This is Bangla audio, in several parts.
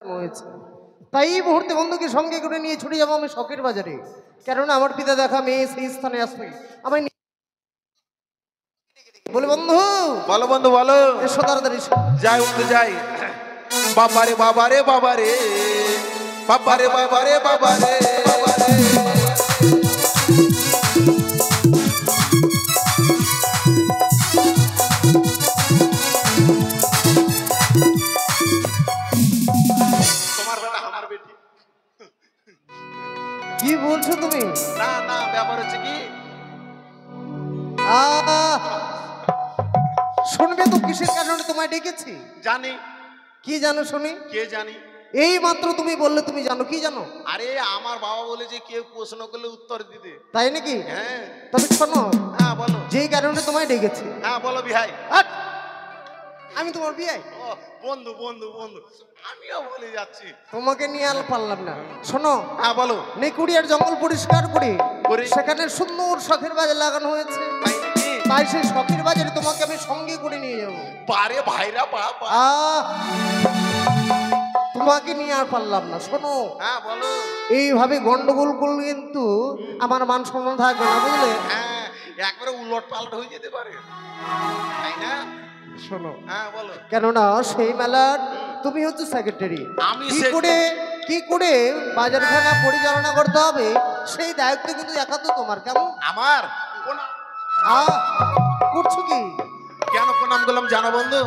হয়েছে। তাই এই মুহূর্তে বন্ধুকে সঙ্গে করে নিয়ে ছুটে যাবো আমি শখের বাজারে, কেননা আমার পিতা দেখা মেয়ে সেই স্থানে আসবে আমায় বলে বন্ধু বলো বন্ধু বলো। এসো তাড়াতাড়ি এসো। যাই বন্ধু যাই। বাবারে বাবারে বাবারে বাবারে বাবারে বাবারে বাবারে তোমার বেটা আমার বেটি। কি বলছো তুমি? না না ব্যাপার হচ্ছে কি শুনবে তো কিসের কারণে তোমায় ডেকেছি? জানি। কি জানো শুনি? কে জানি? এই মাত্র তুমি বললে তুমি জানো। কি জানো? আরে আমার বাবা বলে যে কেউ প্রশ্ন করলে উত্তর দিতে। তাই নাকি? হ্যাঁ। তবে শোনো, হ্যাঁ বলো। যেই কারণে তোমায় ডেকেছি। হ্যাঁ বলো বিহাই। আমি তোমার বিয়ে ও বন্ধু বন্ধু বন্ধু আমিও বলে যাচ্ছি। তোমাকে নিয়ে আর পারলাম না। শোনো, হ্যাঁ বলো। নেকুড়িয়ার জঙ্গল পরিষ্কার করে করে? সেখানে সুন্দর শখের বাজার লাগানো হয়েছে। তাই নাকি? তাই সেই শখের বাজারে তোমাকে আমি সঙ্গে করে নিয়ে যাবো। পারে ভাইরা বাবা। তোমাকে নিয়ে আর পারলাম না। শোনো, হ্যাঁ বলো। এইভাবে গন্ডগোল করলে কিন্তু আমার মান সম্মান থাকবে না, বুঝলে? হ্যাঁ একবারে উলট পালট হয়ে যেতে পারে, তাই না? শোনো, হ্যাঁ বলো। কেননা সেই মেলার তুমি হচ্ছে সেক্রেটারি। আমি কি করে বাজারখানা পরিচালনা করতে হবে সেই দায়িত্ব কিন্তু একান্ত তোমার। কেমন? আমার করছো কি? কেন প্রণাম করলাম জানো বন্ধু?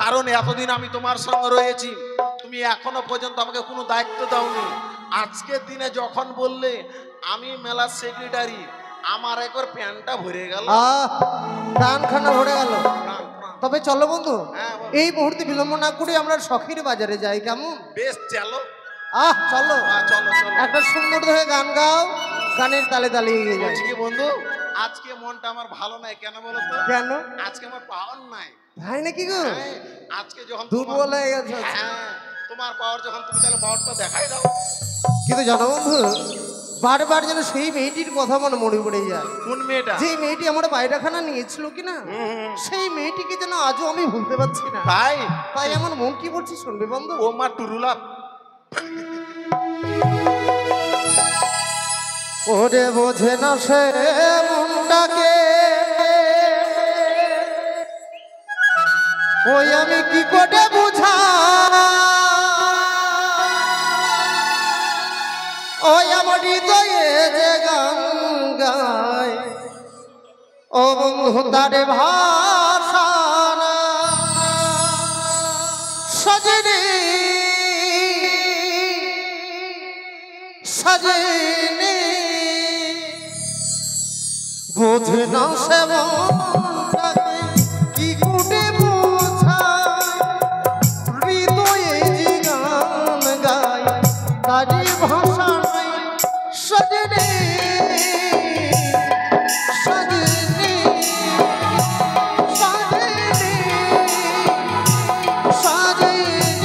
কারণ এতদিন আমি তোমার সঙ্গে রয়েছি, তুমি এখনো পর্যন্ত আমাকে কোনো দায়িত্ব দাওনি। আজকের দিনে যখন বললে আমি মেলার সেক্রেটারি, আমার একবার প্যান্টটা ভরে গেল, প্রাণখানা ভরে গেল। তবে চলো বন্ধু, হ্যাঁ, এই মুহূর্তে বিলম্ব না করে আমরা শখের বাজারে যাই। কেমন? বেশ চলো। চলো চলো চলো। একটা সুন্দর ধরে গান গাও, গানের তালে তালে এগিয়ে যাই। বলছি কি বন্ধু, আজকে মনটা আমার ভালো নাই। কেন বলো তো? কেন? আজকে আমার পাওয়ার নাই। ভাই নাকি গো? হ্যাঁ, আজকে যখন দুর্বল হয়ে গেছে। হ্যাঁ তোমার পাওয়ার যখন, তুমি তাহলে পাওয়ারটা দেখাই দাও। কিন্তু জানো বন্ধু, বারবার যেন সেই মেয়েটির কথা মনে পড়ে যায়। কোন মেয়েটা? যে মেয়েটি আমার বাইরাখানা নিয়েছিল কিনা, সেই মেয়েটিকে যেন আজও আমি ভুলতে পারছি না। তাই আমার মন কি বলছে শুনবে বন্ধু? ও মা টুরুলা। ওরে বোঝে না সে মনটাকে, ওই আমি কি করে বুঝা, ওই আমার হৃদয়ে যে গান গায়, ও বন্ধু তারে ভাষা না সজনী সজনী বোঝে না সে মনটাকে, কি করে বোঝায়, হৃদয়ে যে গান গায় তারি ভাষা নাই সজনী সজনী সজনী সজনী।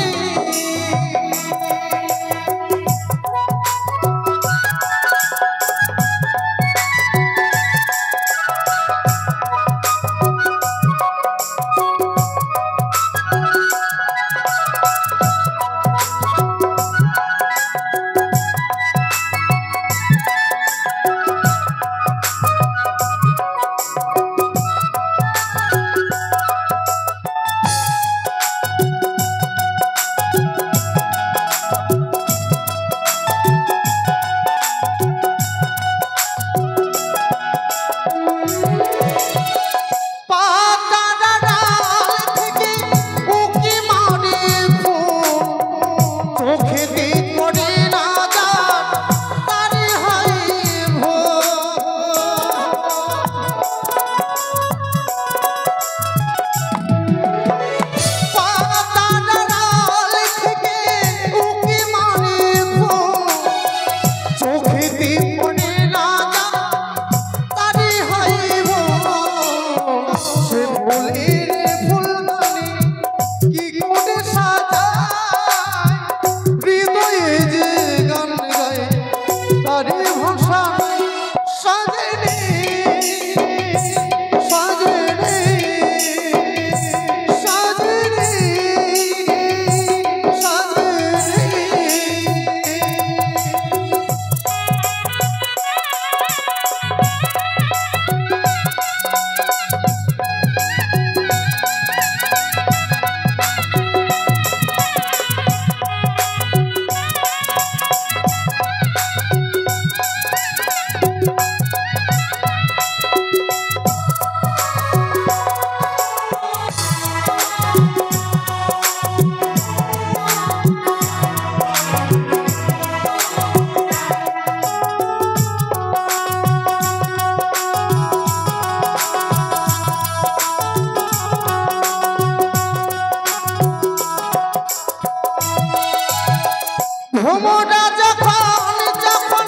ভ্রমরা যখন যখন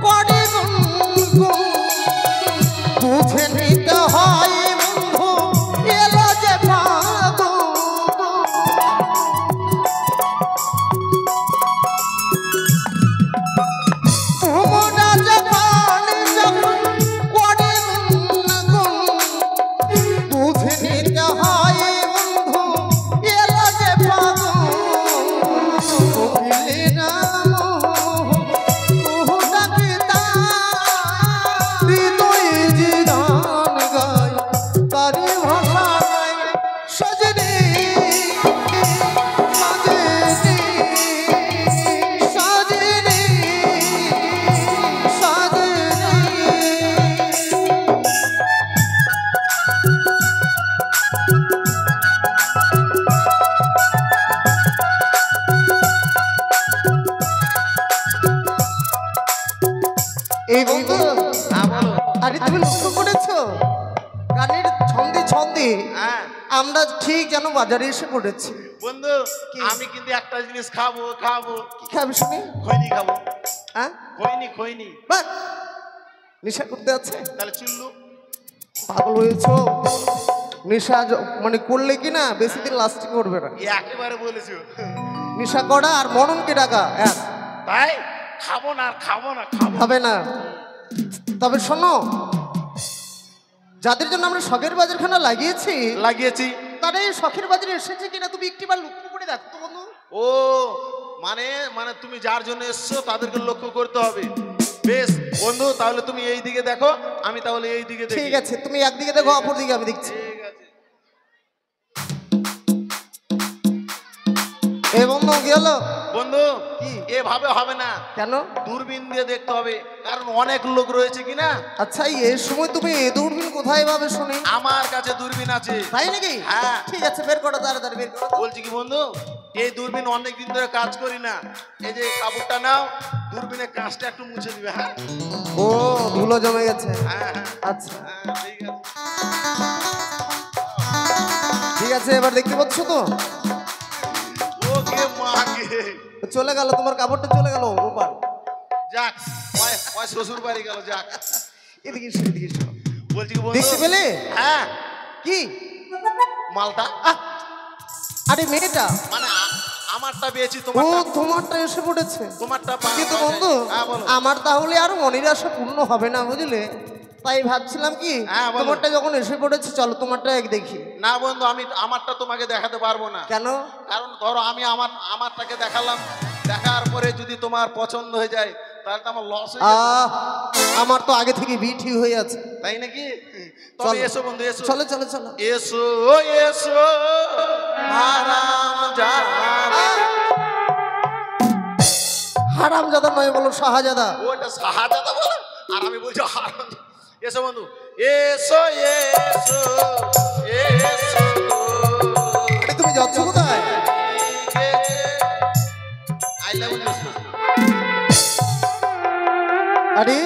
করে গুনগুন বুঝে নিতে হয় বন্ধু এলো যে ফাগুন ভ্রমরা যখন যখন করে গুনগুন বুঝে নিতে হয় বন্ধু এলো যে ফাগুন কোকিলেরা এই বন্ধু আরে তুমি লক্ষ্য করেছো গানের ছন্দে ছন্দে আমরা ঠিক যেন বাজারে এসে পড়েছি বন্ধু আমি কিন্তু একটা জিনিস খাবো খাবো কি খাবি শুনি খৈনি খাবো হ্যাঁ খৈনি বাহ নেশা করতে আছে তাহলে চুল্লু পাগল হয়েছো নেশা মানে করলে কি না বেশি দিন লাস্টিং করবে না একেবারে বলেছো নেশা করা আর মরণকে ডাকা এক তাই খাবো না খাবো হবে না তবে শোনো যাদের জন্য আমরা শখের বাজারখানা লাগিয়েছি তারা এই শখের বাজারে এসেছে কিনা তুমি একটিবার লক্ষ্য করে দেখো তো বন্ধু ও মানে মানে তুমি যার জন্য এসছো তাদেরকে লক্ষ্য করতে হবে বেশ বন্ধু তাহলে তুমি এই দিকে দেখো আমি তাহলে এই দিকে দেখি ঠিক আছে তুমি একদিকে দেখো অপর দিকে আমি দেখছি ঠিক আছে এই বন্ধু গেল বন্ধু কি এভাবে হবে না কেন দূরবীন দিয়ে দেখতে হবে কারণ অনেক লোক রয়েছে কিনা আচ্ছা এই সময় তুমি দূরবীন কোথায় পাবে শুনি আমার কাছে দূরবীন আছে তাই নাকি হ্যাঁ ঠিক আছে বের করো তাড়াতাড়ি বের করো বলছি কি বন্ধু এই দূরবীন অনেক দিন ধরে কাজ করি না এই যে কাপড়টা নাও দূরবীনের কাজটা একটু মুছে দিবে হ্যাঁ ও ধুলো জমে গেছে হ্যাঁ আচ্ছা ঠিক আছে ঠিক আছে এবার দেখতে পাচ্ছ তো ওকে মাকে চলে গেল তোমার কাপড়টা চলে গেল ওপার যাক ওই শ্বশুর বাড়ি গেল যাক এদিকে এসো এদিকে এসো বলছি কি বন্ধু দেখতে পেলে হ্যাঁ কি মালটা আরে মেয়েটা মানে আমারটা পেয়েছি ও তোমারটা তোমারটা এসে পড়েছে তোমারটা কিন্তু বন্ধু হ্যাঁ বলো আমার তাহলে আর মনের আশা পূর্ণ হবে না বুঝলে তাই ভাবছিলাম কি হ্যাঁ, বলো। তোমারটা যখন এসে পড়েছে চলো তোমারটা এক দেখি না বন্ধু আমি আমারটা তোমাকে দেখাতে পারবো না কেন কারণ ধরো আমি আমারটাকে দেখালাম দেখার পরে যদি তোমার পছন্দ হয়ে যায় তাহলে তো আমার লস হয়ে যাবে আমার তো আগে থেকে বি ঠিক হয়ে আছে তাই নাকি তবে চলো। এসো বন্ধু এসো চলো চলো চলো এসো এসো হারামজাদা নয় বলো শাহজাদা ওটা শাহজাদা বলো আর আমি বলছি হারাম এসো বন্ধু এসো এসো এসো আরে তুমি যাচ্ছ কোথায় আই লাভ ইউ আরে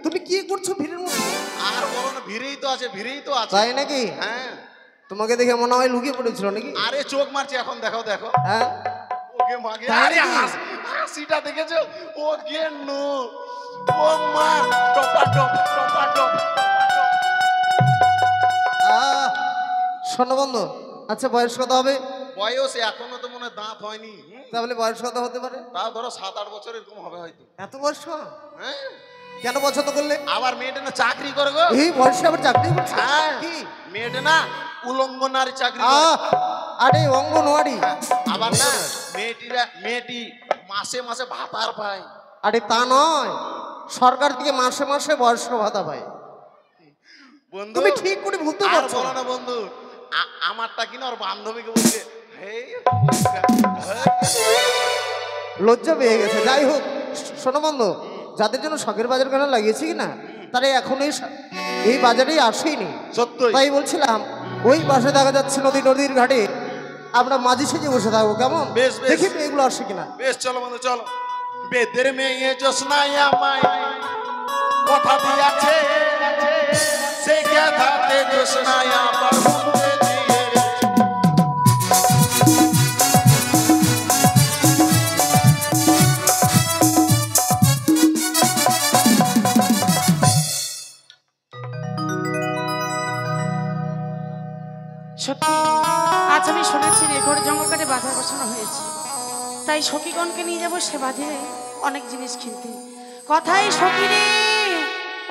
তুমি কি করছো ভিড়ের মধ্যে আর বলো না ভিড়েই তো আছে তাই নাকি হ্যাঁ তোমাকে দেখে মনে হয় লুকিয়ে পড়েছিল নাকি আরে চোখ মারছে এখন দেখো দেখো হ্যাঁ ওকে মাগে তাই আরে নাকি? হাসিটা দেখেছো ও গেন্নু ও মা টপা টপ টপা টপ শোনো বন্ধু আচ্ছা বয়স কত হবে বয়স এখনো তো মনে হয় দাঁত হয়নি তাহলে বয়স কত হতে পারে তাও ধরো 7-8 বছর এরকম হবে হয়তো এত বয়স হ্যাঁ কেন পছন্দ করলে আবার মেয়েটা না চাকরি করে গো এই বয়সে আবার চাকরি করছে হ্যাঁ কি মেয়েটা না উলঙ্গ নারী চাকরি করে আরে অঙ্গনওয়াড়ি আবার না মেয়েটি মাসে মাসে ভাতার পায় আরে তা নয় সরকার থেকে মাসে মাসে বয়স্ক ভাতা পায় বন্ধু তুমি ঠিক করে বলতে আর পারছো বলো না বন্ধু আমারটা কিনা ওর বান্ধবীকে বলছে হেই লজ্জা পেয়ে গেছে যাই হোক শোনো বন্ধু যাদের জন্য শখের বাজার কেন লাগিয়েছি কি না তারা এখন এই বাজারেই আসেনি সত্যই তাই বলছিলাম ওই পাশে দেখা যাচ্ছে নদীর ঘাটে আমরা মাঝি সেজে বসে থাকবো কেমন বেশ, বেশ। দেখি এগুলো আসে কিনা বেশ চলো বন্ধু চলো বেদের মেয়ে জোসনাই আমায় কথা দিয়াছে সে গাথাতে জোসনাই আবার শুনতে দিয়ে নাকি শুনেছি রে ঘরে জঙ্গল কাটে বাজার বসানো হয়েছে, তাই সখীগণকে নিয়ে যাবো সে বাজারে অনেক জিনিস কিনতে। কথাই সখী রে,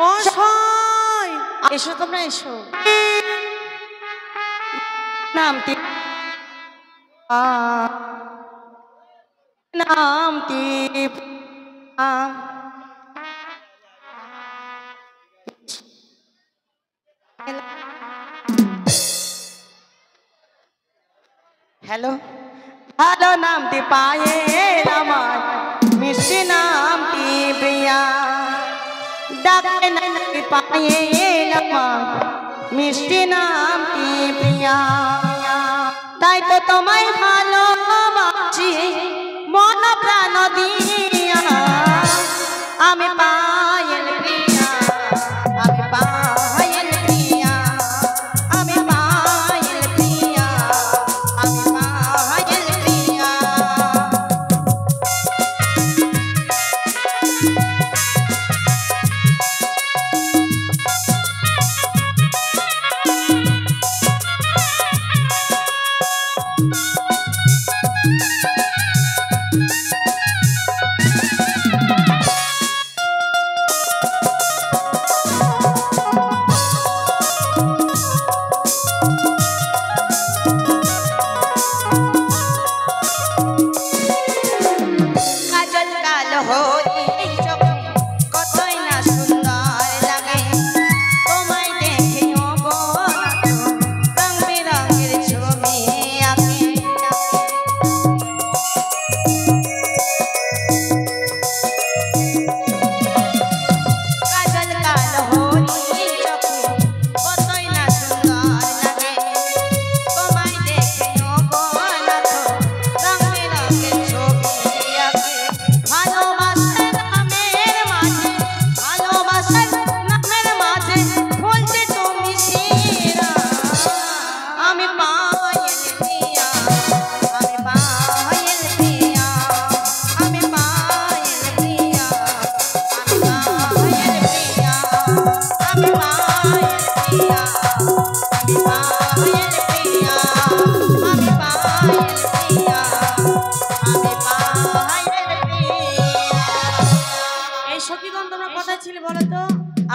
ও সই, এসো তোমরা এসো। নামটি নামটি হ্যালো ভালো নামটি পায়ে আমার মিষ্টি নামটি প্রিয়া ডাকে নামটি পায়ে আমার মিষ্টি নামটি প্রিয়া তাই তো তোমায় ভালোবাসি মন প্রাণ দিয়া আমি পায়েল প্রিয়া আমি পায়েল প্রিয়া আমি পায়েল প্রিয়া আমি পায়েল প্রিয়া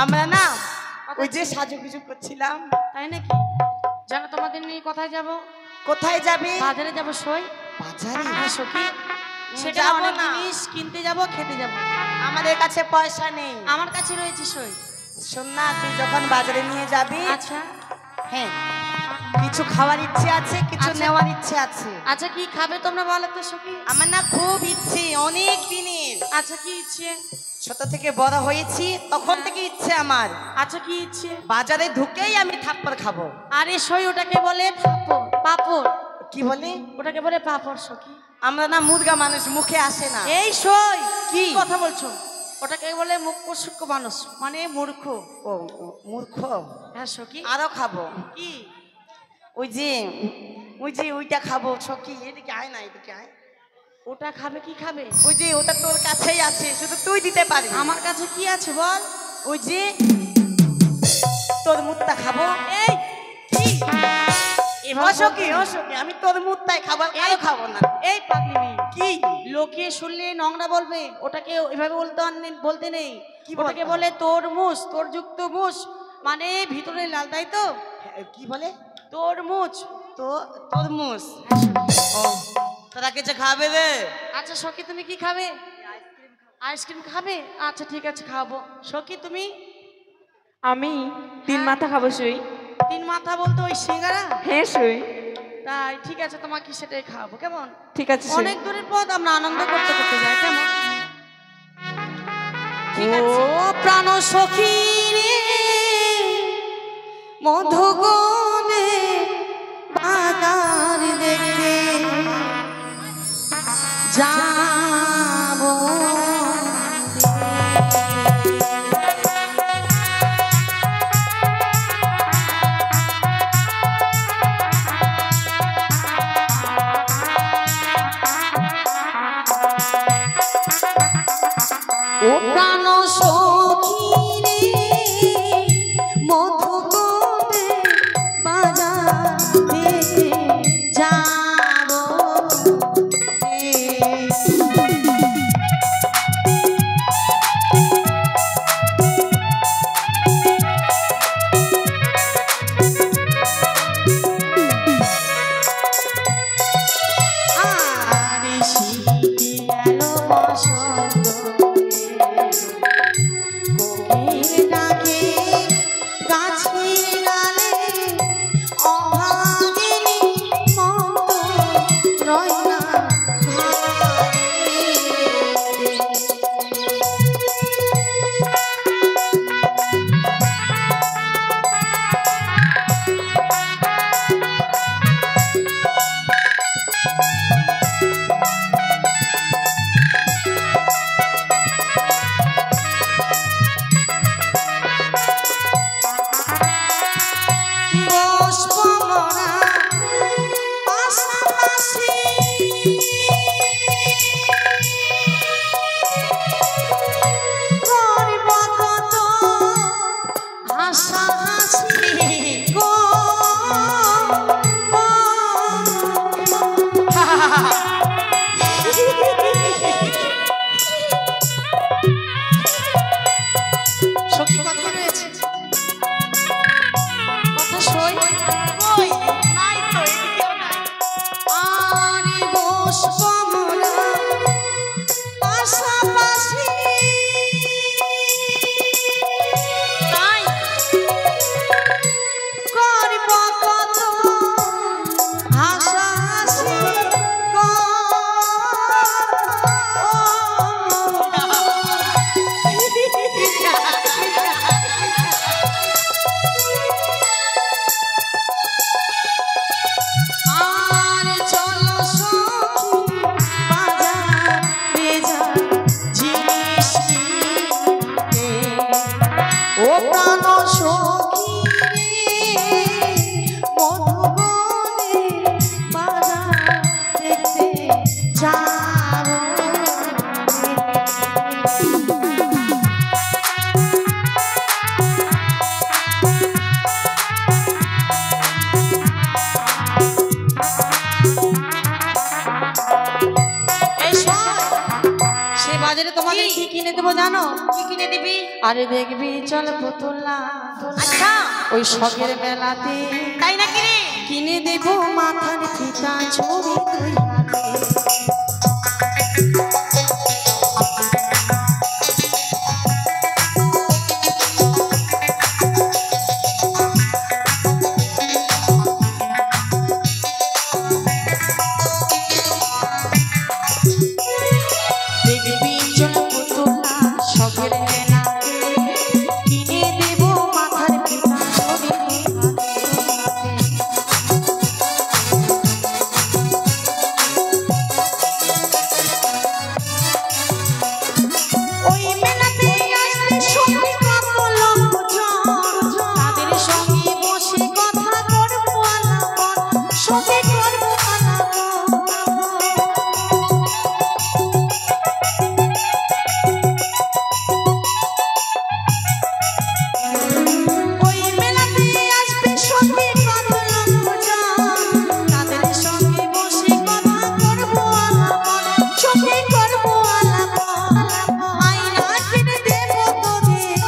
আমরা না ওই যে সাজুগুজু করছিলাম। তাই নাকি? জানো তোমাদের নিয়ে কোথায় যাব? কোথায় যাবে? বাজারে যাব সই। বাজারে? হ্যাঁ সখী, সেটা যাবো অনেক না। জিনিস কিনতে যাব, খেতে যাব। আমাদের কাছে পয়সা নেই। আমার কাছে রয়েছে সই। শোন না, তুই যখন বাজারে নিয়ে যাবি, আচ্ছা হ্যাঁ কিছু খাওয়ার ইচ্ছে আছে, কিছু আচ্ছা। নেওয়ার ইচ্ছে আছে। আচ্ছা কি খাবে তোমরা বলো তো সখী? আমার না খুব ইচ্ছে, অনেক দিনের। আচ্ছা কি ইচ্ছে? ছোট থেকে বড় হয়েছি তখন থেকে ইচ্ছে আমার। আচ্ছা কি ইচ্ছে? বাজারে ঢুকেই আমি থাপ্পড় খাবো। আরে সই ওটাকে বলে পাপড়। কি বলে? ওটাকে বলে পাপড় সখী। আমরা না মুরগা মানুষ, মুখে আসে না। এই সই কি কথা বলছো? ওটাকে বলে মুখ্য সূক্ষ্ম মানুষ, মানে মূর্খ। ও মূর্খ। হ্যাঁ সখী। আরো খাবো। কি? ওই যে ওইটা খাবো। সখী এদিকে আয় না, এদিকে আয়। ওটা খাবে? কি খাবে? ওই যে ওটা তোর কাছেই আছে, শুধু তুই দিতে পারবি। আমার কাছে কি আছে বল? ওই যে তোর মুত্তা খাবো। এই কি? অসখী অসখী, আমি তোর মুত্তাই খাবো, আরো খাবো না। এই পাগলি মেয়ে, কি লোকে শুনলে নোংরা বলবে, ওটাকে এভাবে বলতে নেই। কি ওটাকে বলতে বলে তরমুজ, তরযুক্ত মুজ, মানে ভিতরে লাল, তাই তো? কি বলে? তরমুজ। তরমুজ। ও তোরা কিছু খাবে রে? আচ্ছা সখী তুমি কি খাবে? আইসক্রিম খাবে? আচ্ছা ঠিক আছে খাবো। সখী তুমি? আমি 3 মাথা খাবো সই। 3 মাথা বলতে ওই সিঙ্গারা? হ্যাঁ সই। তাই ঠিক আছে, তোমাকে সেটাই খাবো, কেমন? ঠিক আছে সই। অনেক দূরের পথ, আমরা আনন্দ করতে করতে যাই, কেমন? ও প্রাণ সখী রে মধুগুণে বাজার দেখে যাবো। ও প্রাণ সখী রে মধুগুণে বাজার দেখে যা তোমাদের কি কিনে দেবো জানো? কি কিনে দিবি? আরে দেখবি চল পুতুলা, আচ্ছা ওই শখের মেলাতে তাই নাকি রে? কিনে দেবো মাথার ফিতা ছবি তুই হাতে। দেখবি চল পুতুলা শখের মেলাতে কিনে দেবো মাথার ফিতা ছবি তুই হাতে। ওই মেলাতে আসবে সঙ্গে কত লোকজন, তাদের সঙ্গে বসে কথা করবো আলাপন, সঙ্গে করবো আলাপন। ওই মেলাতে আসবে সঙ্গে কত লোকজন, তাদের সঙ্গে বসে কথা করবো আলাপন, সঙ্গে করবো আলাপন। আয়না কিনে দেবো তোদের,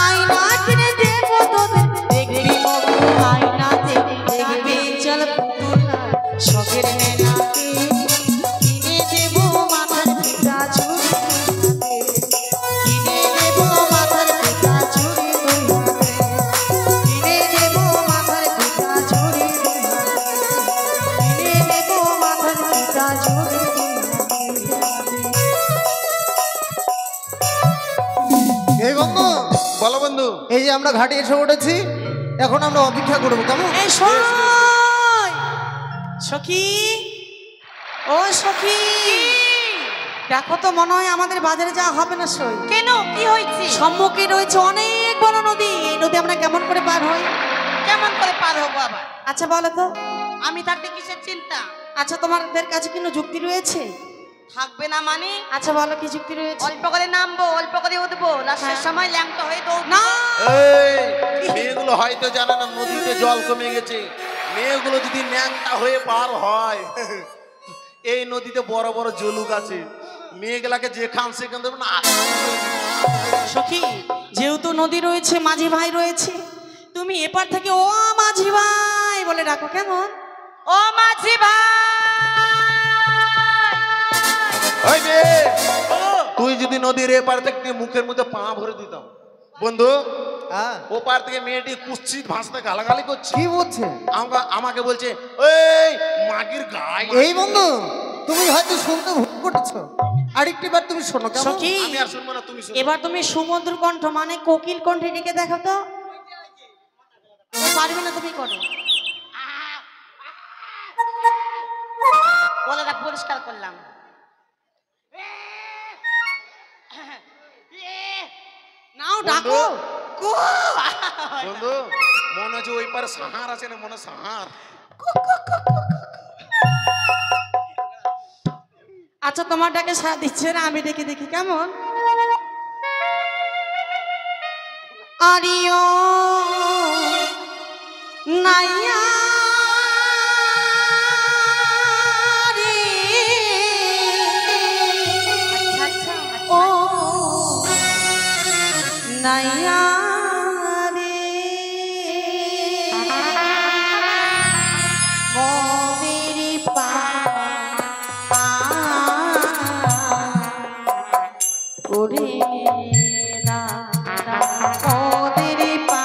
আয়না কিনে দেবো তোদের, দেখবি মগু আয়নাতে, দেখবি চল পুতুলা শখের মেলাতে কিনে দেবো মাথার ফিতা ছুরি হাতে, কিনে দেবো মাথার ফিতা ছুরি দুই হাতে, কিনে দেবো মাথার ফিতা ছুরি দুই হাতে, কিনে দেবো মাথার ফিতা ছুরি দুই হাতে। এই বন্ধু, বলো বন্ধু। এই যে আমরা ঘাটে এসে উঠেছি, এখন আমরা অপেক্ষা করবো কেমন? এই সই সখী, ও সখী, দেখো তো মনে হয় আমাদের বাজারে যাওয়া হবে না। সই কেন, কি হয়েছে? সম্মুখে রয়েছে অনেক বড় নদী, এই নদী আমরা কেমন করে পার হই? কেমন করে পার হবো আবার? আচ্ছা বলো তো, আমি থাকতে কিসের চিন্তা? আচ্ছা তোমাদের কাছে কোনো যুক্তি রয়েছে? থাকবে না মানে? আচ্ছা বলো কি যুক্তি রয়েছে? অল্প করে নামবো, অল্প করে উঠবো, লাস্টের হ্যাঁ। সময় ল্যাংটা হয়ে দৌড় না, এই মেয়েগুলো হয়তো জানে না নদীতে জল কমে গেছে। মেয়েগুলো যদি ন্যাংটা হয়ে পার হয়, এই নদীতে বড় বড় জলুক আছে, মেয়েগুলাকে যেখান সেখান দেবে না। সখী যেহেতু নদী রয়েছে, মাঝি ভাই রয়েছে, তুমি এপার থেকে ও মাঝি ভাই বলে ডাকো কেমন? ও মাঝি ভাই, ওই মেয়ে, তুই যদি নদীর এপার থেকে মুখের মধ্যে পা ভরে দিতাম বন্ধু, হ্যাঁ, ও পার থেকে মেয়েটি কুৎসিত ভাষাতে গালাগালি করছে। কি বলছে? আমাকে বলছে ওই মাগির গায়ে। এই বন্ধু, তুমি হয়তো শুনতে ভুল করেছো, আরেকটিবার তুমি শোনো কেমন? সখী আমি আর শুনবো না, তুমি শোনো। এবার তুমি সুমধুর কণ্ঠ মানে কোকিল কণ্ঠে ডেকে দেখো তো। ও পারবে না, তুমি করো। গলাটা পরিষ্কার করলাম। নাও ডাকো। বন্ধু মনে হচ্ছে ওই পারে সাহার আছে না, মনে সাহার। আচ্ছা তোমার ডাকে সাড়া দিচ্ছে না, আমি ডেকে দেখি কেমন। আরিও নাইয়া রে, আচ্ছা, ও নাইয়া রে, মোদের পা ওরে দাদা, মোদের পা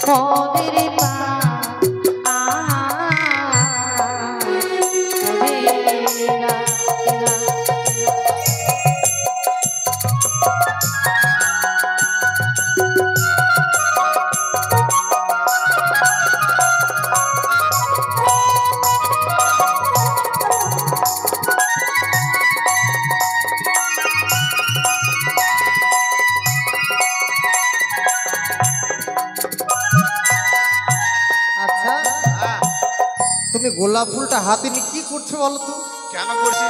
পদের পা আচ্ছা হ্যাঁ, তুমি গোলাপ ফুলটা হাতে নিয়ে কি করছো বলো তো? কেন করছি?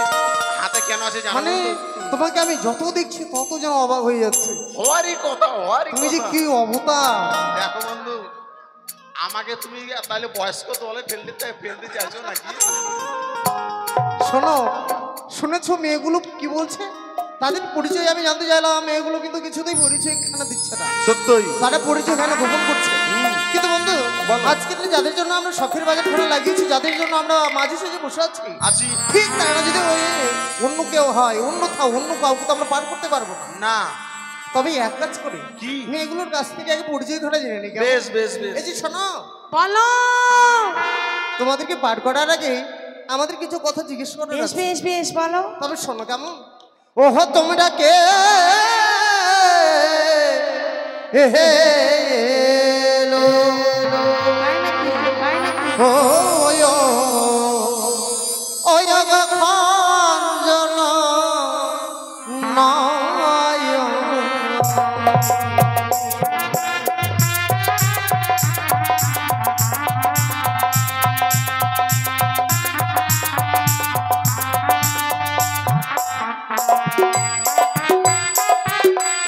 হাতে কেন আছে জানো মানে বন্ধু? তোমাকে আমি যত দেখছি তত যেন অবাক হয়ে যাচ্ছে। হওয়ারই কথা, হওয়ারই তুমি যে কথা। কি অবতা! দেখো বন্ধু, আমাকে তুমি তাহলে বয়স্ক দলে ফেলতে চাইছো নাকি? শোনো, শুনেছো মেয়েগুলো কি বলছে? তাদের পরিচয় আমি জানতে চাইলাম, মেয়েগুলো কিন্তু কিছুতেই পরিচয় এখানে দিচ্ছে না। সত্যই। তারা পরিচয় এখানে গোপন করছে। কিন্তু বন্ধু, আজকে দিনে যাদের জন্য আমরা শখের বাজার খোলা লাগিয়েছি, যাদের জন্য আমরা মাঝে সাঝে বসে আছি, আছি ঠিক তারা যদি ওই অন্য কেউ হয়, অন্য কাউকে তো আমরা পার করতে পারবো না। না। তবে এক কাজ করি, কি? মেয়েগুলোর কাছ থেকে আগে পরিচয় ধরে জেনে নিই। বেশ বেশ বেশ। এই যে শোনো, বলো। তোমাদেরকে পার করার আগে আমাদের কিছু কথা জিজ্ঞেস করার বেশ আছে। বেশ বেশ বলো। তবে শোনো কেমন? ওহো তোমরা কে? হে হে লো লো। তাই নাকি? তাই নাকি? ওয় ওয় খঞ্জন নয়।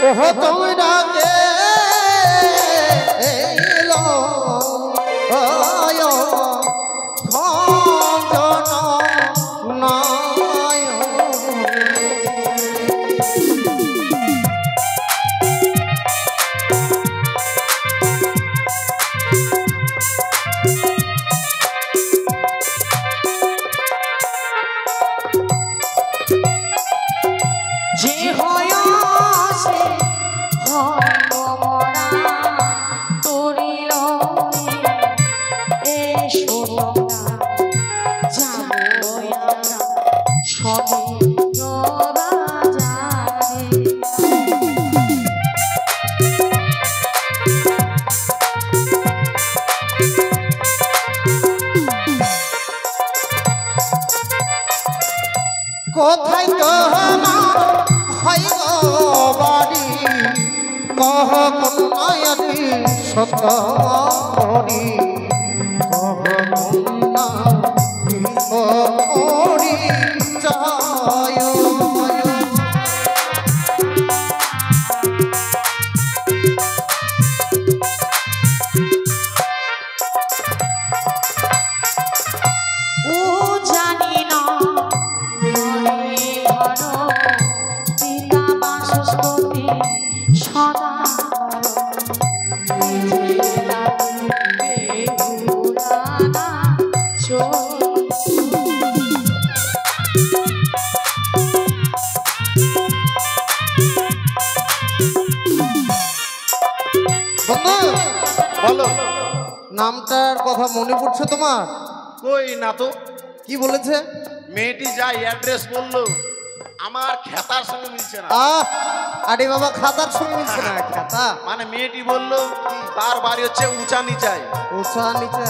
ওহো তোমরা কে? এলো আয় খঞ্জন নয়। যে হয় সে হয় মরা তরিল এসো তোমরা যাবো আমরা সবে বাজারে। কোথায় তোমার হয় গো বাড়ি? কহ কোন নয়নি সতরি? কহ কোন নয়নি জয়। ও জানি না মনে ভরো পিতা বাসস্পতি সদা বন্ধু, বলো। নামটার কথা মনে পড়ছে তোমার? কই না তো। কি বলেছে? মেয়েটি যা অ্যাড্রেস বললো আমার খেতার সঙ্গে মিলছে না। আরে বাবা, খাতার সঙ্গে মিলছে না। খাতা মানে মেয়েটি বললো তার বাড়ি হচ্ছে উঁচা নিচাই, উঁচা নিচে।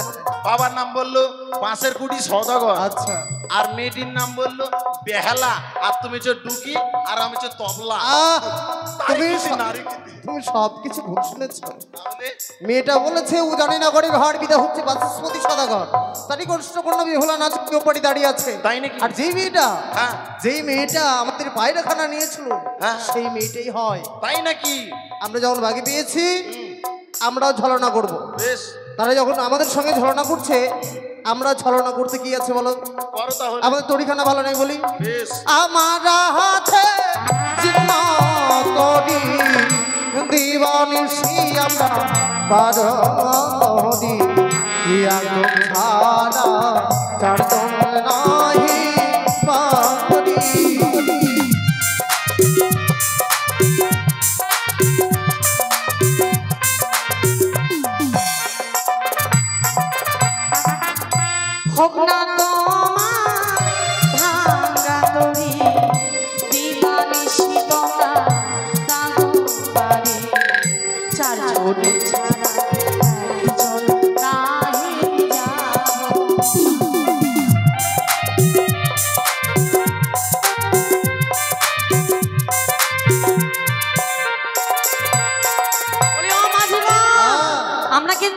বাবার নাম বললো পাশের কুটি সদাগর, আচ্ছা, আর মেয়েটির নাম বললো বেহালা, আর তুমি হচ্ছে ডুকি আর আমি হচ্ছে তবলা। তুমি তারিকুতি, নারিকুতি। তুমি সবকিছু ভুল শুনেছো। তাহলে মেয়েটা বলেছে ও জানি না করে ঘর বিদা হচ্ছে বাচস্পতি সদাগর, তারই কষ্ট কন্যা বিহলা নাচ কেউপাড়ি দাঁড়িয়ে আছে। তাই নাকি? আর হ্যাঁ যেই মেয়েটা আমাদের পায়রাখানা নিয়েছিল, হ্যাঁ। সেই মেয়েটাই হয়। তাই নাকি? আমরা যখন ভাগে পেয়েছি আমরাও ছলনা করব। বেশ, তারা যখন আমাদের সঙ্গে ছলনা করছে, আমরা ছলনা করতে কি আছে বলো? করো তাহলে। আমাদের তরিখানা ভালো নেই বলি। বেশ, আমার হাতে জীবন করি দিবানিসি আমরা পারি ছাড়া চারজন নাহি পারি।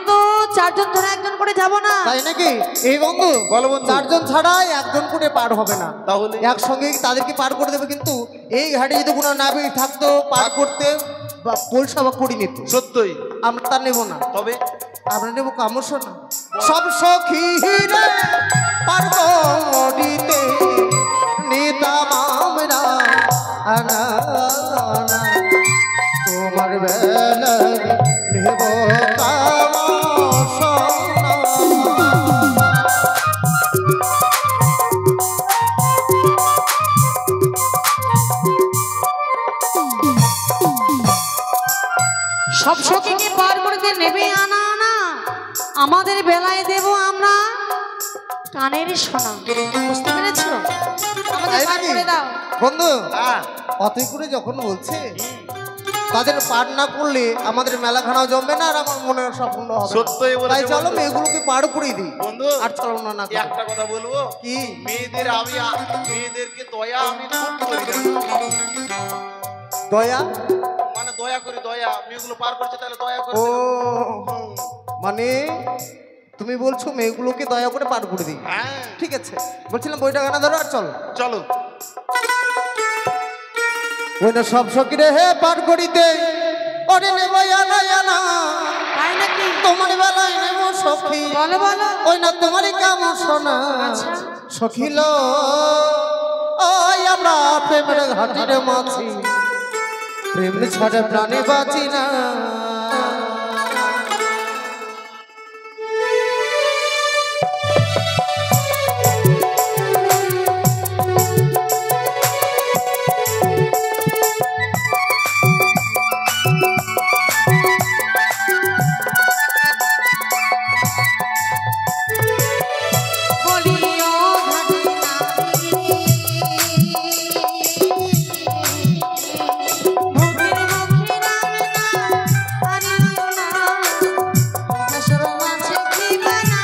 কিন্তু চারজন ধরে একজন করে যাব না। তাই নাকি? এই বন্ধু বলো বন্ধু। চারজন ছাড়াই একজন করে পার হবে না, তাহলে একসঙ্গে তাদেরকে পার করে দেবে। কিন্তু এই ঘাটে যদি কোনো নাবিক থাকতো পার করতে বা পয়সা বা করি নিত, সত্যই আমরা তা নেব না। তবে আমরা নেব কামড় না। সব সখী রে পার করিতে নিতাম আমরা আনা আনা। তোমার বেলায় নেব কামড় সোনা। সব সখীকে পার করতে নেবে আনা আনা, আমাদের বেলায় দেব আমরা কানের সোনা। বুঝতে পেরেছো? আমাদের তাই পার নাকি? করে দাও। বন্ধু হ্যাঁ অতই করে যখন বলছে তাদের পার না করলে আমাদের মেলাখানাও জমবে না আর আমার মনের স্বপ্ন হবে না। সত্যই বলেছে তাই চলো বন্ধু। মেয়েগুলোকে পার করে দিই বন্ধু আর চলো না না করে। একটা কথা বলবো কি? মেয়েদেরকে দয়া আমি খুব করি জানো? দয়া? মানে দয়া করি, দয়া মেয়েগুলো পার করছে তাহলে দয়া করে ও দিলাম। মানে তুমি বলছো মেয়েগুলোকে দয়া করে পার করে দিই? হ্যাঁ ঠিক আছে, বলছিলাম বইটা গানা ধরো আর চলো। চলো। ওই না সব সকিরে হে পার করিতে ওরে নেব আনা আনা। তাই নাকি? তোমার বেলায় নেব সখী, বলো বলো। ওই না তোমারই কামড় সোনা। আচ্ছা। সখিল ওই আমরা প্রেমের ঘাটির মাছি, প্রেম ছাড়া প্রাণে বাঁচি না। বলিও ঘাটে ভূতের মুখে নামে না আনিও না, হাসর মাঝে কি বানাই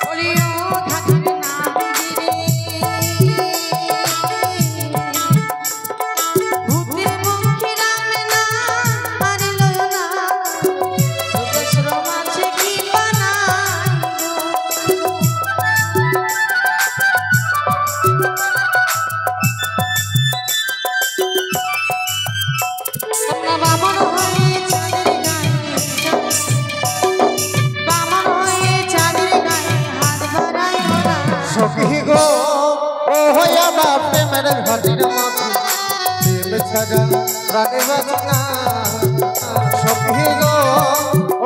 বলিও ঘাটে না ভূতের মুখে নামে না আনিও না, হাসর মাঝে কি বানাই তোমরা বামন হয়ে চাঁদের গায়ে, বামন হয়ে চাঁদের গায়ে হাত বাড়াইও না। সখী গো ও হই আমরা প্রেমের ঘাটির মাছি, প্রেম ছাড়া প্রাণে বাঁচি না। সখী গো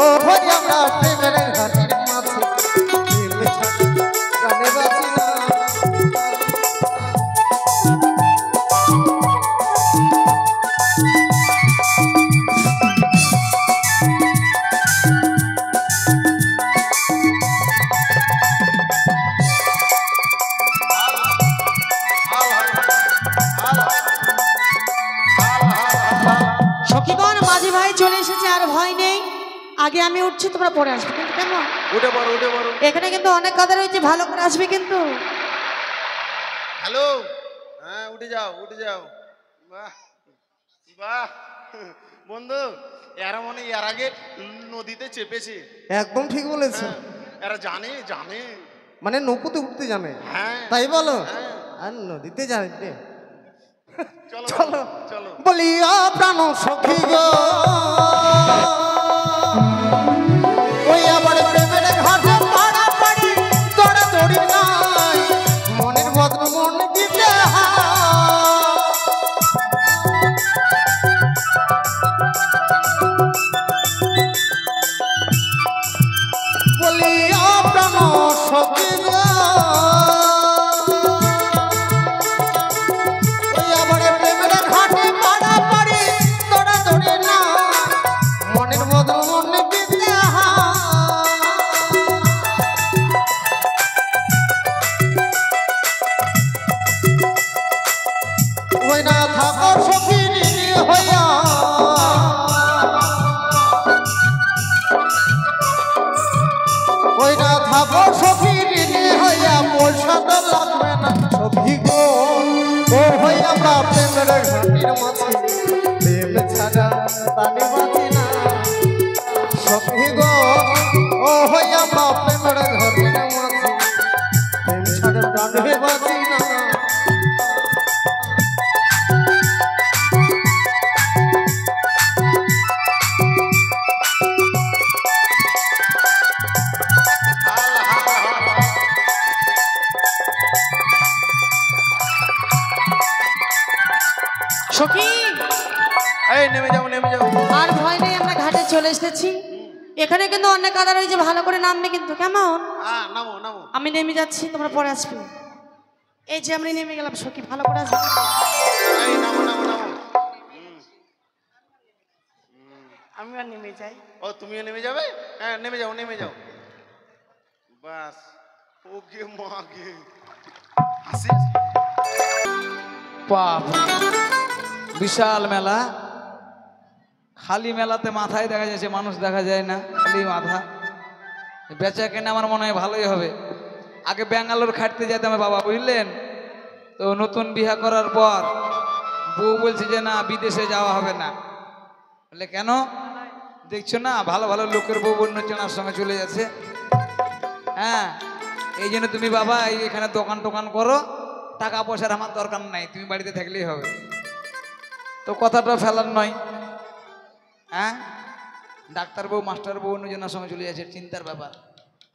ও হই আমরা প্রেমের ঘাটির মাছি, প্রেম ছাড়া প্রাণে বাঁচি না। সখীগণ মাঝি ভাই চলে এসেছে, আর ভয় নেই। আগে আমি উঠছি, তোমরা পরে আসবে কিন্তু। কেমন? উঠে পড়ো, উঠে পড়ো। এখানে কিন্তু অনেক কথা রয়েছে, ভালো করে আসবে কিন্তু। হ্যালো, হ্যাঁ উঠে যাও, উঠে যাও। বাহ বাহ বন্ধু, এরা মনে হয় এর আগে নদীতে চেপেছে। একদম ঠিক বলেছো। হ্যাঁ, এরা জানে জানে। মানে নৌকোতে উঠতে জানে, হ্যাঁ তাই বলো? হ্যাঁ। আর নদীতে জানে। চলো চলো চলো। বলি প্রাণ সখী গো ওই আবার প্রেমের ঘাটে পাড়া পাড়ি দৌড়া দৌড়ি নাই, মনের বদন মন দিতে বলি প্রাণ সখী গো ওই আবার প্রেমের ঘাটে পাড়া পাড়ি দৌড়া দৌড়ি না, মনের বদন মন দিতে ওই না থাকো সখী হইয়া ওই না থাকো সখী হইয়া পয়সা তো লাগবে না সখী গো প্রেমের ঘাটির মাঝে প্রেম ছাড়া প্রাণে বাঁচি না সখী গো ও হয় আমরা প্রেমের ঘাটির মাঝে প্রেম ছাড়া প্রাণে বাঁচি না সখী এই নেমে যাও নেমে যাও। আর ভয় নেই, আমরা ঘাটে চলে এসেছি। এখানে কিন্তু অনেক কাদা রয়েছে, ভালো করে নামবে কিন্তু, কেমন? হ্যাঁ নামো নামো। আমি নেমে যাচ্ছি, তোমরা পরে আসবে। এই যে আমি নেমে গেলাম সখী, ভালো করে আসবে। এই নামো নামো নামো। আমিও নেমে যাই। ও তুমিও নেমে যাবে? হ্যাঁ নেমে যাও নেমে যাও। বাস ওকে মাগে হাসি। বাপ, বিশাল মেলা। খালি মেলাতে মাথায় দেখা যাচ্ছে, মানুষ দেখা যায় না, খালি মাথা। বেচা কেনা আমার মনে হয় ভালোই হবে। আগে ব্যাঙ্গালোর খাটতে যেতাম বাবা, বুঝলেন তো। নতুন বিয়ে করার পর বউ বলছে যে না, বিদেশে যাওয়া হবে না। বলে কেন? দেখছো না ভালো ভালো লোকের বউ অন্য চেনার সঙ্গে চলে যাচ্ছে। হ্যাঁ, এই জন্য তুমি বাবা এখানে দোকান টোকান করো, টাকা পয়সার আমার দরকার নাই, তুমি বাড়িতে থাকলেই হবে। তো কথাটা ফেলার নয়। হ্যাঁ, ডাক্তার বউ মাস্টার বউ অন্যজনের সঙ্গে চলে যাচ্ছে, চিন্তার ব্যাপার।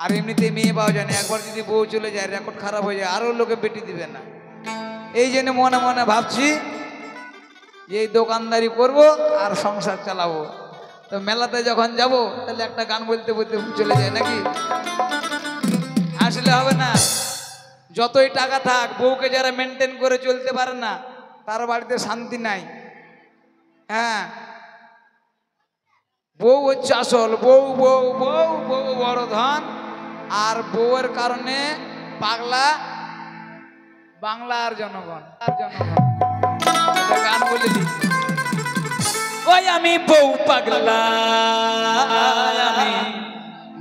আর এমনিতে মেয়ে পাওয়া যায় না, একবার যদি বউ চলে যায় রেকর্ড খারাপ হয়ে যায়, আরও লোকে বেটি দিবে না। এই জন্য মনে মনে ভাবছি যে এই দোকানদারি করব আর সংসার চালাবো। তো মেলাতে যখন যাব তাহলে একটা গান বলতে বলতে চলে যায় নাকি? আসলে হবে না। যতই টাকা থাক, বউকে যারা মেনটেন করে চলতে পারে না তার বাড়িতে শান্তি নাই। হ্যাঁ, বউ হচ্ছে আসল। বউ বউ বউ বউ বড় ধন। আর বউয়ের কারণে পাগলা বাংলার জনগণ। গান বলে দিই, ওই আমি বউ পাগলা, আমি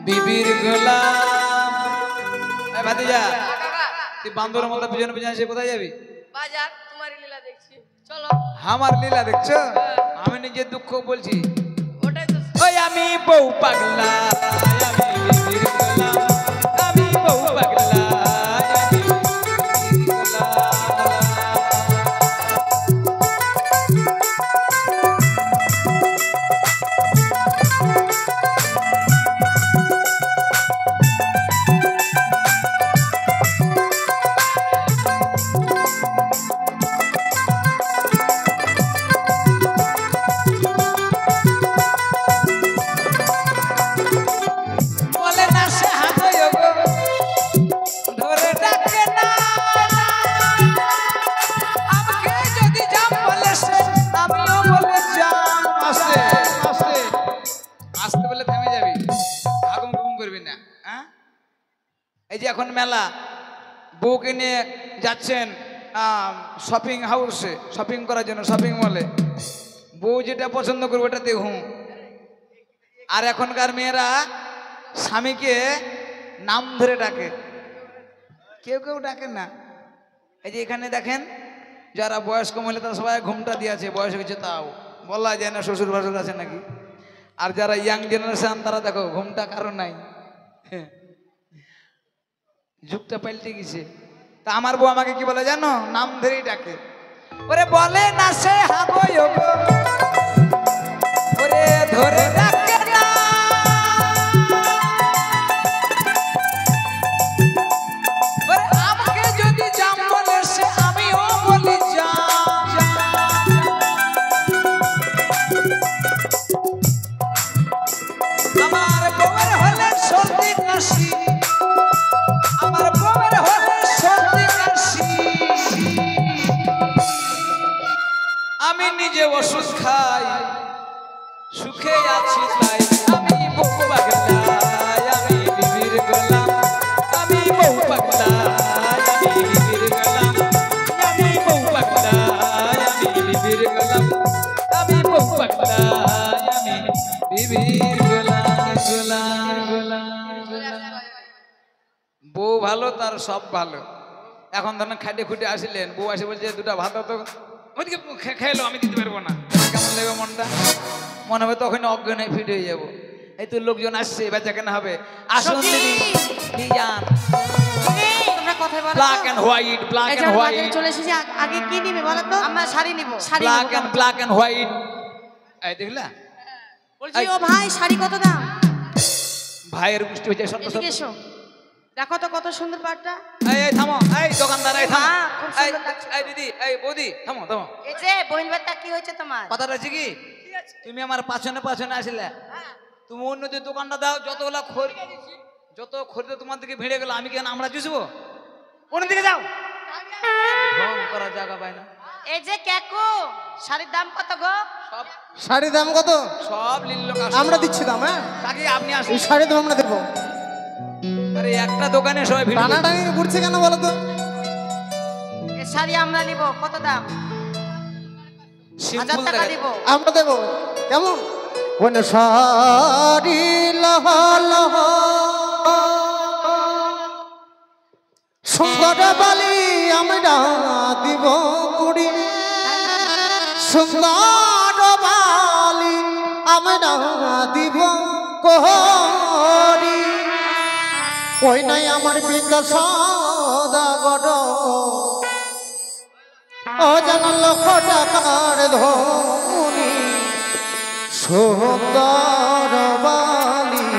বিবির গোলাম। ভাতিজা, তুই বান্দরের মতো পিছনে পিছনে এসে কোথায় যাবি? বাজার, তোমার লীলা দেখছি, চলো। আমার লীলা দেখছো? আমি নিজের দুঃখ বলছি। ওটাই তো। ওই আমি বউ পাগলা, আমি বিবির গোলাম, আমি বউ পাগলা, আমি বিবির গোলাম। বলে না সে হাতয় গো, ধরে ডাকে না। আমাকে যদি যাম বলে সে, আমিও বলে যাম। আস্তে আস্তে আস্তে বলে থেমে যাবি, আগুন গুম করবি না। হ্যাঁ, এই যে এখন মেলা, বউকে নিয়ে যাচ্ছেন শপিং হাউসে, শপিং করার জন্য, শপিং মলে। বউ যেটা পছন্দ করবে ওটা দেখুন। আর এখনকার মেয়েরা স্বামীকে নাম ধরে ডাকে, কেউ কেউ ডাকে না। এই যে এখানে দেখেন, যারা বয়স্ক মহিলা তারা সবাই ঘুমটা দিয়েছে, বয়স হয়েছে তাও বলা যায় না শ্বশুর বাসুর আছে নাকি। আর যারা ইয়াং জেনারেশন তারা দেখো ঘুমটা কারো নাই, যুগটা পাল্টে গেছে। তা আমার বউ আমাকে কি বলে জানো? নাম ধরেই ডাকে। ওরে বলে না সে হাগো গো, ওরে ধরে ডাকে না। ওরে আমাকে যদি যাম বলে সে, আমিও বলি যাম। আমার বউয়ের হলে সর্দি কাশি, আমার বউয়ের হলে সর্দি কাশি, আমি নিজে ওষুধ খাই, সুখে আছি তাই। আমি বউ পাগলা, আমি বিবির গোলাম, আমি বউ পাগলা, আমি বিবির গোলাম, আমি বউ পাগলা, আমি বিবির গোলাম, আমি বউ পাগলা, আমি বিবির গোলাম, গোলাম গোলাম। বউ ভালো তার সব ভালো। এখন ধরেন খাটে খুঁটে আসিলেন, বউ আসে বলছে দুটা ভাত তো, ওইদিকে খেলো, আমি দিতে পারবো না। কেমন লাগবে মনটা? মনে হবে তখন অজ্ঞান হয়ে ফিট হয়ে যাবো। এই তো লোকজন আসছে, বেচা কেনা হবে। আসুন দিদি, কি যান? তোমরা কথাই বলো। ব্ল্যাক এন্ড হোয়াইট, ব্ল্যাক এই যে এন্ড আমরা হোয়াইট, বাজারে চলে এসেছি, আগে কি নিবে বলো তো? আমরা শাড়ি নিব। শাড়ি নেবো। Black and white. এই দেখলা? বলছি ও ভাই, শাড়ি কত দাম? ভাইয়ের গোষ্ঠী হচ্ছে সন্ধ্যা। এদিকে এসো, দেখো তো কত সুন্দর পাটটা। এই থামো, এই দোকানদার, এই থামো। মা, খুব এই সুন্দর লাগছে। এই দিদি, এই বৌদি, থামো থামো। এই যে বহিন বার্তা কি হয়েছে তোমার? কথাটা হচ্ছে কি, তুমি আমার পাছনে পাছনে আসলে, তুমি অন্যদের দোকানটা দাও, যত খরিদ তোমার দিকে ভিড়ে গেল, আমি কেন আমরা চুষবো? অন্যদিকে যাও, ঢং করার জায়গা পাই না। এই যে কাকু, শাড়ির দাম কত গো? সব শাড়ির দাম কত? সব লিল্ল আমরা দিচ্ছি দাম। হ্যাঁ, কাকি আপনি আসুন। এই শাড়ির দাম আমরা দেবো। আরে একটা দোকানে সবাই ভিড় টানা টানি ঘুরছে কেন বলো তো? এই শাড়ি আমরা নিব, কত দাম? 1000 সিম্পল টাকা দিব। আমরা দেবো। কেমন? কোন শাড়ি লহ লহ সুন্দর বালি আমরা দিব কুড়ি, সুন্দর বালি আমরা দিব কোহরি। ওই নাই আমার পিতা সদাগর, ও যেন লক্ষ টাকার ধনী সুন্দর বালি।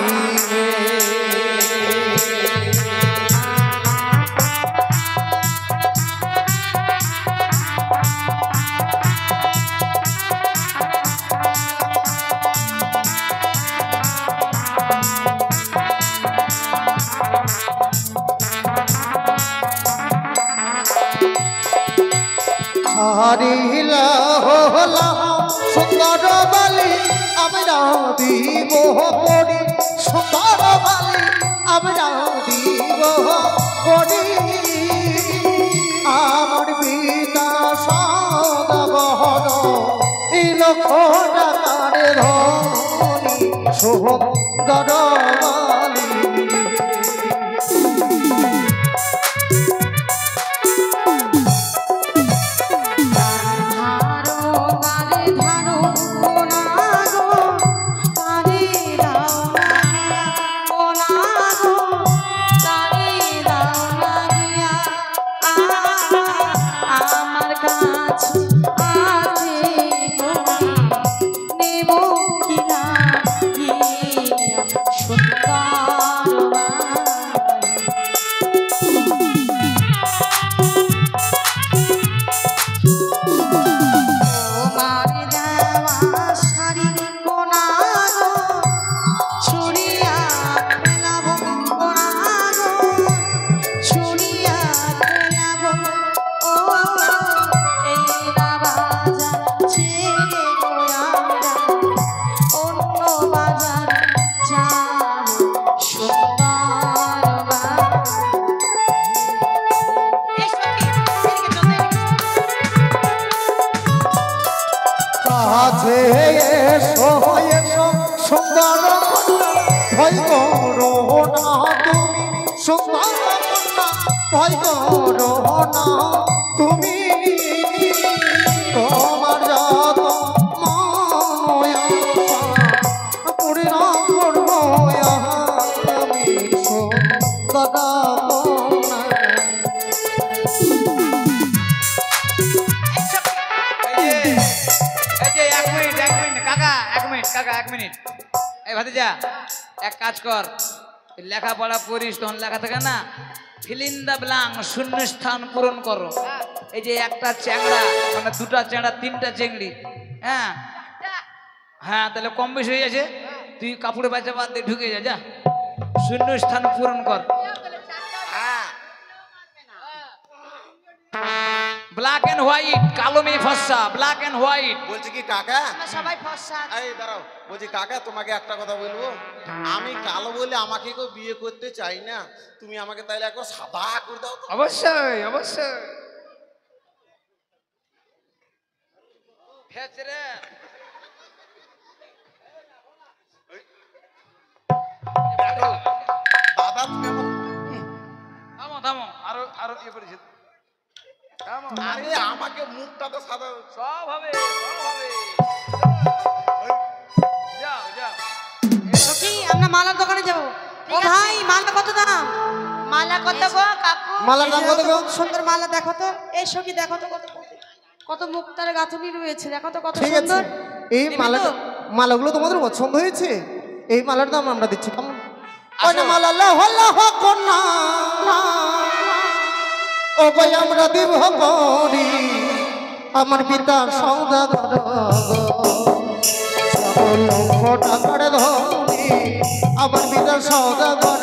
হারিলা হলা সুন্দর বালি আমরা দিব পড়ি, সুন্দর বালি আমরা দিব পড়ি। আমার পিতা সদাগর, এই লক্ষ টাকার ধনী সুন্দর বালি। আমার কাছে আছে নেব কিনা কাছে এসো এসো সুন্দর কন্যা, ভয় করো না তুমি সুন্দর কন্যা, ভয় করো না তুমি। তোমার যত মায়া পূর্ণ করবো আমি সুন্দর কন্যা। এক মিনিট এই ভাতিজা, এক কাজ কর, লেখাপড়া করিস, তখন লেখা থাকে না, ফিল ইন দ্য ব্ল্যাঙ্ক, শূন্য স্থান পূরণ করো। এই যে একটা চ্যাংড়া মানে দুটা চ্যাংড়া তিনটা চেংড়ি, হ্যাঁ হ্যাঁ, তাহলে কম বেশি হয়ে যাচ্ছে। তুই কাপড়ে বাচ্চা বাদ দিয়ে ঢুকে যা, শূন্য স্থান পূরণ কর। ব্ল্যাক এন্ড হোয়াইট, কালো মেয়ে ফর্সা, ব্ল্যাক এন্ড হোয়াইট। বলছি কি কাকা, আমরা সবাই ফর্সা। এই দাঁড়াও, বলছি কাকা তোমাকে একটা কথা বলবো। আমি কালো বলে আমাকে কেউ বিয়ে করতে চাই না, তুমি আমাকে তাইলে একবার সাদা করে দাও তো। অবশ্যই অবশ্যই। ফেচরে দাদা তুমি আমার থামো থামো, আরো আরো ইয়ে করেছি। এমন। আরে আমাকে মুখটা তো সাদা। সব হবে সব হবে। যাও যাও। সখী আমরা মালার দোকানে যাবো। ও ভাই মালা কত দাম? মালা কত গো কাকু? মালার দাম কত গো? কত সুন্দর মালা দেখো তো। এই সখী দেখো তো কত কত মুক্তার গাঁথনি রয়েছে, দেখো তো কত ঠিক আছে, সুন্দর। এই নিবি মালাটা তো? মালাগুলো তোমাদের পছন্দ হয়েছে? এই মালার দাম আমরা দিচ্ছি কেমন? আসো। ওই না মালা লাহ লাহ কন্যা ও ভাই আমরা দিব করি আমার পিতা সৌদাগর লক্ষ টাকার ধনী আমার পিতা সৌদাগর।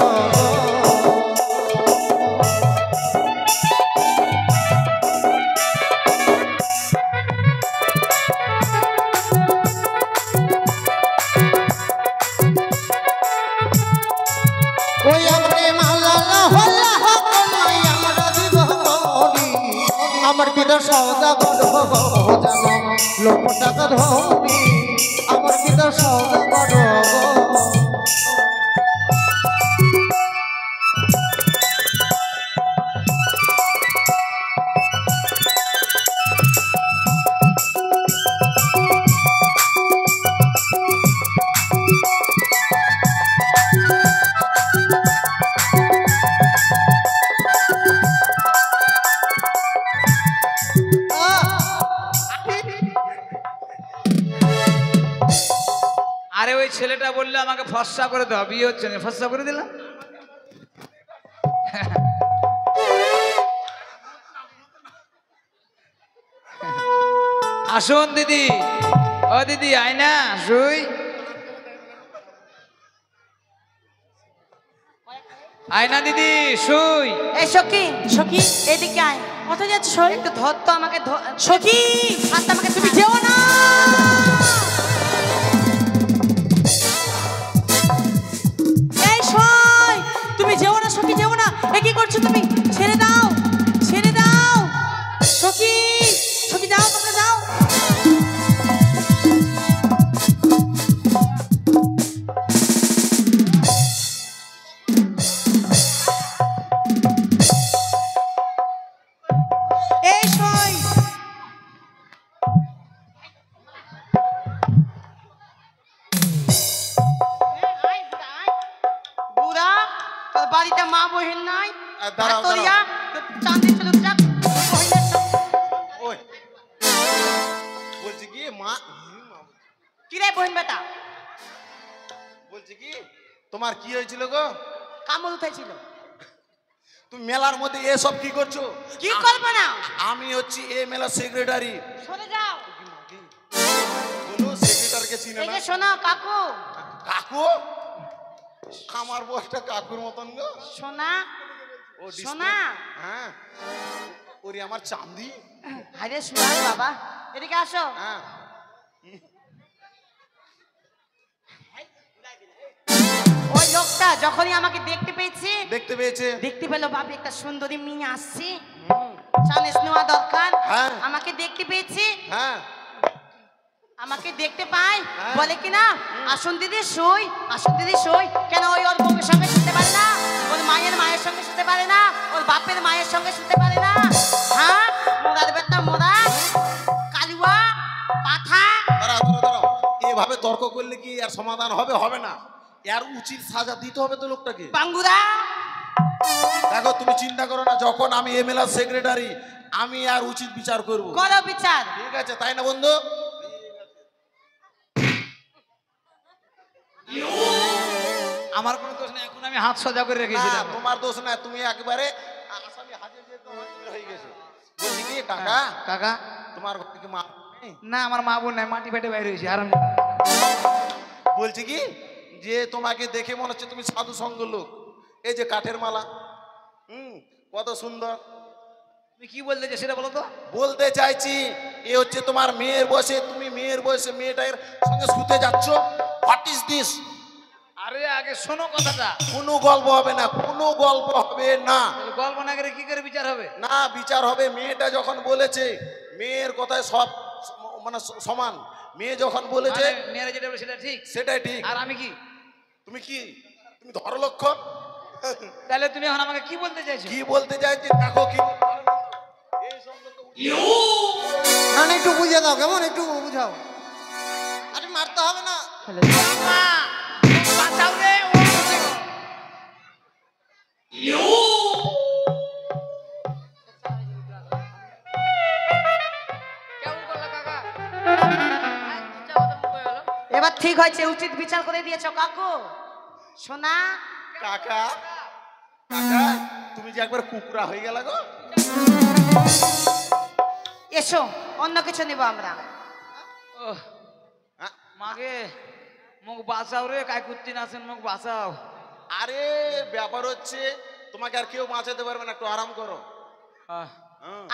ওই আপনি মালা লাহ লাহ কন্যা আমরা দিব করি আমার পিতা সৌদাগর জানো লক্ষ টাকা ধনী আমার পিতা সৌদাগর। আরে ওই ছেলেটা বললে আমাকে ফর্সা করে দাও, বিয়ে হচ্ছে না, ফর্সা করে দিলাম। আসুন দিদি, ও দিদি আয়না শুই। আয়না দিদি শুই। এই সখী সখী এদিকে আয়। কোথায় যাচ্ছ সই? একটু ধর তো আমাকে সখী হাতটা আমাকে তুমি যেও না। এই সই তুমি যেও না সখী, যেও না। এ কি করছো তুমি? ছেড়ে দাও, ছেড়ে দাও সখী। সখী যাও, তোমরা যাও। এই সই বুড়া তোর বাড়িতে মা বহিন নাই? দাঁড়াও, ভাতরিয়া, তোর চাঁদে চলুক যাক, বহিনের সাথে। ওই বলছি কি মা, কি রে বহিন বেটা? বলছি কি তোমার কি হয়েছিল গো? কামড় উঠেছিল। তুমি মেলার মধ্যে এসব কি করছো? কি করবে না? আমি হচ্ছি এই মেলার সেক্রেটারি। সরে যাও। বলো সেক্রেটারিকে চিনে এই না? যে শোনো কাকু, কাকু, আমার বয়সটা কাকুর মতন গো। সোনা ও display- সোনা। হ্যাঁ, ওরে আমার চাঁদি। আরে সোনা বাবা, এদিকে আসো। হ্যাঁ, ওই লোকটা যখনই আমাকে দেখতে পেয়েছে, দেখতে পেয়েছে। দেখতে পেলো ভাবি একটা সুন্দরী মেয়ে আসছে, চান্স নেওয়া দরকার। হ্যাঁ। আমাকে দেখতে পেয়েছে, হ্যাঁ, আমাকে দেখতে পায়, হ্যাঁ। বলে কিনা আসুন দিদি সই, আসুন দিদি সই। কেন ওই ওর বউয়ের সঙ্গে শুতে পারে না? ওর মায়ের সঙ্গে শুতে পারে না? ওর বাপের মায়ের সঙ্গে শুতে পারে না? হ্যাঁ, মোড়ার বেটা মোড়া, কালুয়া পাঠা। দাঁড়াও দাঁড়াও দাঁড়াও, এভাবে তর্ক করলে কি আর সমাধান হবে? হবে না। এর উচিত সাজা দিতে হবে তো লোকটাকে। বাঙ্গুরা, দেখো তুমি চিন্তা করো না, যখন আমি এমএলএ সেক্রেটারি আমি আর উচিত বিচার করব। করো বিচার। ঠিক আছে, তাই না বন্ধু? আমার কোনো দোষ নেই, এখন আমি হাত সোজা করে রেখেছি। না, দেখো। তোমার দোষ না, তুমি একেবারে আসামি হাজির যে তোমার হয়ে গেছে। বলছি কি কাকা, কাকা তোমার ঘর থেকে মা নেই? না, আমার মা বোন নাই, মাটি ফেটে বাইরে হয়েছে আরাম। বলছি কি যে তোমাকে দেখে মনে হচ্ছে তুমি সাধু সঙ্গ লোক। এই যে কাঠের মালা, কত সুন্দর। তুমি কি বলতে চাই সেটা বলো তো। বলতে চাইছি এ হচ্ছে তোমার মেয়ের বয়সে, তুমি মেয়ের বয়সে মেয়েটার সঙ্গে শুতে যাচ্ছ। What is this? আরে আগে শোনো কথাটা। কোনো গল্প হবে না, কোনো গল্প হবে না। তাহলে গল্প না করে কি করে বিচার হবে? না, বিচার হবে। মেয়েটা যখন বলেছে, মেয়ের কথায় সব মানে সমান। মেয়ে যখন বলেছে মানে মেয়েরা যেটা বলে সেটা ঠিক, সেটাই ঠিক। আর আমি কি? তুমি কি, তুমি ধরলক্ষণ? তাহলে তুমি এখন আমাকে কি বলতে চাইছো? কি বলতে চাইছি দেখো কি এই সম্পর্কে না না একটু বুঝিয়ে দাও কেমন একটু বুঝাও আরে মারতে হবে না বাঁচাও রে এবার ঠিক হয়েছে, উচিত বিচার করে দিয়েছো কাকু। সোনা কাকা কাকা তুমি যে একবার কুকুরা হয়ে গেল গো। এসো, অন্য কিছু নিব আমরা। মাগে মুখ বাঁচাও রে, কাই কুত্তি নাছেন, মুখ বাঁচাও। আরে ব্যাপার হচ্ছে তোমাকে আর কেউ বাঁচাতে পারবে না, একটু আরাম করো।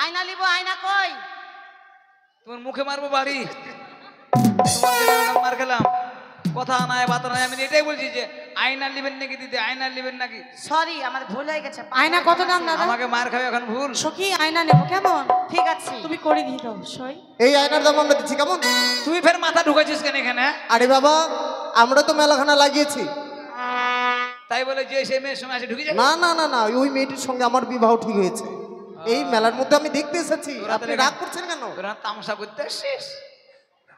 আয়না নিব, আয়না কই? তোমার মুখে মারবো বাড়ি। তোমার জন্য মার খেলাম, কথা নাই বাতা নাই। আমি এটাই বলছি যে আয়না নেবেন নাকি দিদি, আয়না নেবেন নাকি? সরি, আমার ভুল হয়ে গেছে। আয়না কত দাম দাদা? আমাকে মার খাবে এখন ভুল। সখী আয়না নেবো কেমন? ঠিক আছে, তুমি করে দিই তো অবশ্যই। এই আয়নার দাম আমরা দিচ্ছি কেমন? তুই ফের মাথা ঢুকাইছিস কেন এখানে? আরে বাবা আমরা তো মেলাখানা লাগিয়েছি। তাই বলে যে সেই মেয়ের সঙ্গে আসে ঢুকে যাবে? না না না না ওই মেয়েটির সঙ্গে আমার বিবাহ ঠিক হয়েছে। এই মেলার মধ্যে আমি দেখতে এসেছি। আপনি রাগ করছেন কেন? তোরা তামসা করতে আসছিস?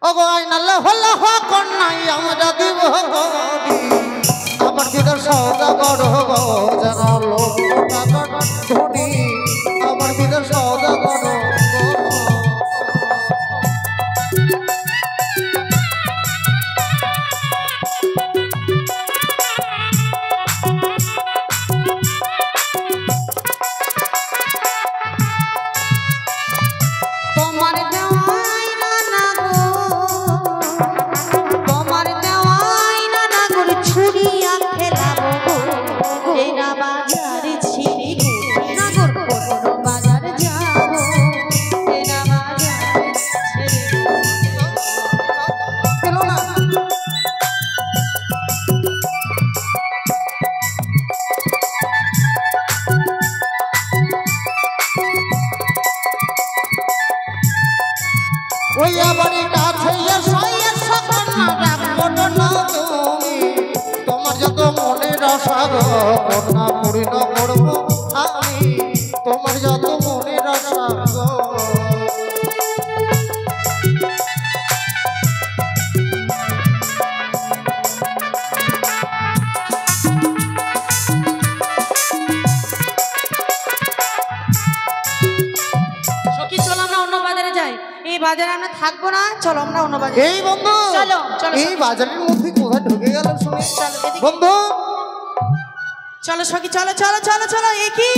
ওগো আয়নাল্লা হল্লা হকন নাই আমরা দিব গরি আমার ভিতর সওদাগর গো জানালো টাকা ধনি আমার ভিতর সওদাগর গো। তোমার দেওয়াই না গো, তোমার দেওয়াই না গো ছুরিয়া খেলাবো গো। এরা বাজার ছিড়ি নাগর কোন বাজার যাবো, এরা বাজার ছেড়ে কেন না ওই বাড়ি কাছে এসে সকল না রাখবো না তুমি তোমার যত মনের আশা গো কন্যা পূর্ণ করবো আমি তোমার যত মনের আশা গো। সখী চলো আমরা অন্য বাজারে যাই, এই বাজারে আমরা থাকবো না। চলো আমরা অন্য বাজারে। এই বন্ধু চলো, চলো, এই বাজারের মধ্যে কোথায় ঢুকে গেল শুনে? চলো এদিকে। বন্ধু চলো সখী চলো চলো চলো চলো। একই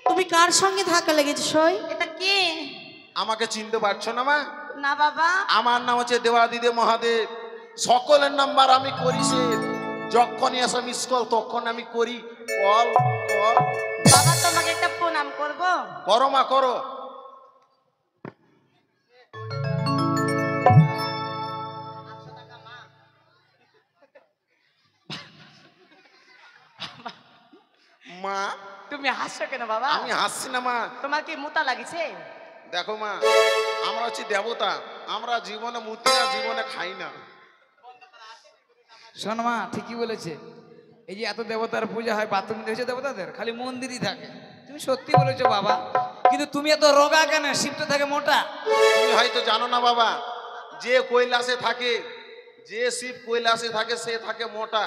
তুমি কার সঙ্গে ধাক্কা লেগেছো সই? এটা কি? আমাকে চিনতে পারছো না মা? না বাবা, আমার নাম হচ্ছে দেবাদিদেব মহাদেব। সকলের নাম্বার আমি করি সে, যখনই আসা মিস কল তখন আমি করি কল কল। বাবা তোমাকে একটা প্রণাম করব। করো মা করো। মা তুমি হাসছো কেন বাবা? আমি হাসছি না মা। তোমার কি মুতা লাগিছে? দেখো মা, আমরা হচ্ছি দেবতা, আমরা জীবনে মুতি না, জীবনে খাই না। শোন মা, ঠিকই বলেছে। এই যে এত দেবতার পূজা হয়, বাথরুম হয়েছে দেবতাদের, খালি মন্দিরই থাকে। তুমি সত্যি বলেছো বাবা, কিন্তু তুমি এত রোগা কেন? শিবটা থাকে মোটা। তুমি হয়তো জানো না বাবা, যে কৈলাসে থাকে, যে শিব কৈলাসে থাকে সে থাকে মোটা।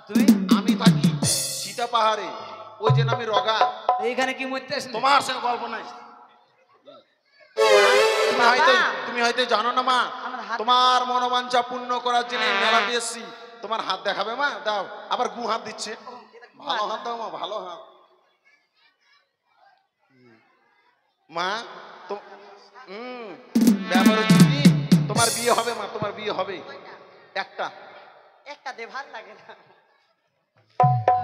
তুমি আমি থাকি সীতা পাহাড়ে, ওই জন্য আমি রগা। এইখানে কি মরতে আসলে? তোমার সঙ্গে গল্প নাই। তুমি হয়তো জানো না মা, আমার হাত- তোমার মনোবাঞ্ছা পূর্ণ করার জন্য এই মেলাতে এসেছি। তোমার হাত দেখাবে মা? দাও। আবার গু হাত দিচ্ছে। ভালো হাত দাও মা, ভালো হাত। মা তো ব্যাপার হচ্ছে কি, তোমার বিয়ে হবে মা, তোমার বিয়ে হবে। একটা দে, ভাল লাগে না।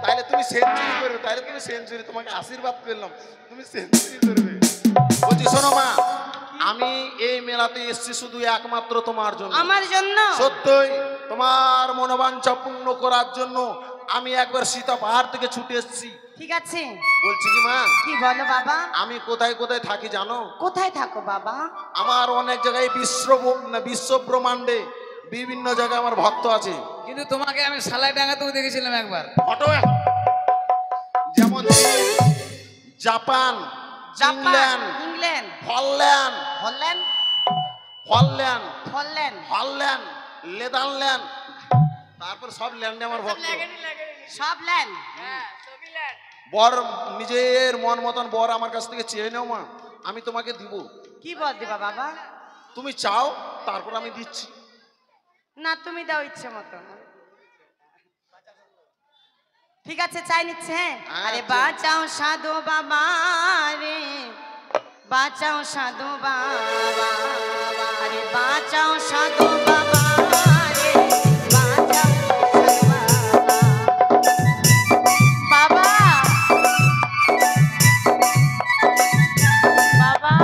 তাইলে তুমি সেঞ্চুরি করবে, তাইলে তুমি সেঞ্চুরি, তোমাকে আশীর্বাদ করলাম, তুমি সেঞ্চুরি করবে। বলছি শোনো মা, আমি এই মেলাতে এসেছি শুধু একমাত্র তোমার জন্য। আমার জন্য? সত্যই তোমার মনোবাঞ্ছা পূর্ণ করার জন্য আমি একবার সীতা পাহাড় থেকে ছুটে এসেছি। ঠিক আছে, বলছি কি মা, কি বলো বাবা? আমি কোথায় কোথায় থাকি জানো? কোথায় থাকো বাবা? আমার অনেক জায়গায় বিশ্ব ব্রহ্মাণ্ডে বিভিন্ন জায়গায় আমার ভক্ত আছে। কিন্তু তোমাকে আমি সালাই ডাঙ্গাতেও দেখেছিলাম একবার। ফটো যেমন চীন, Japan, Japan England England Holland Holland Holland Holland Holland Netherland তারপর সব ল্যান্ডে আমার ভক্ত সব ল্যান্ড বর নিজের মন মতন বর আমার কাছ থেকে চেয়ে নাও মা, আমি তোমাকে দিব। কি বল দিবা বাবা? তুমি চাও তারপর আমি দিচ্ছি। না তুমি দাও ইচ্ছে মতো। ঠিক আছে চাই নিচ্ছে। হ্যাঁ আরে বাঁচাও সাধু বাবা রে, বাঁচাও সাধু বাবা, আরে বাঁচাও সাধু বাবা রে, বাঁচাও সাধু বাবা। বাবা বাবা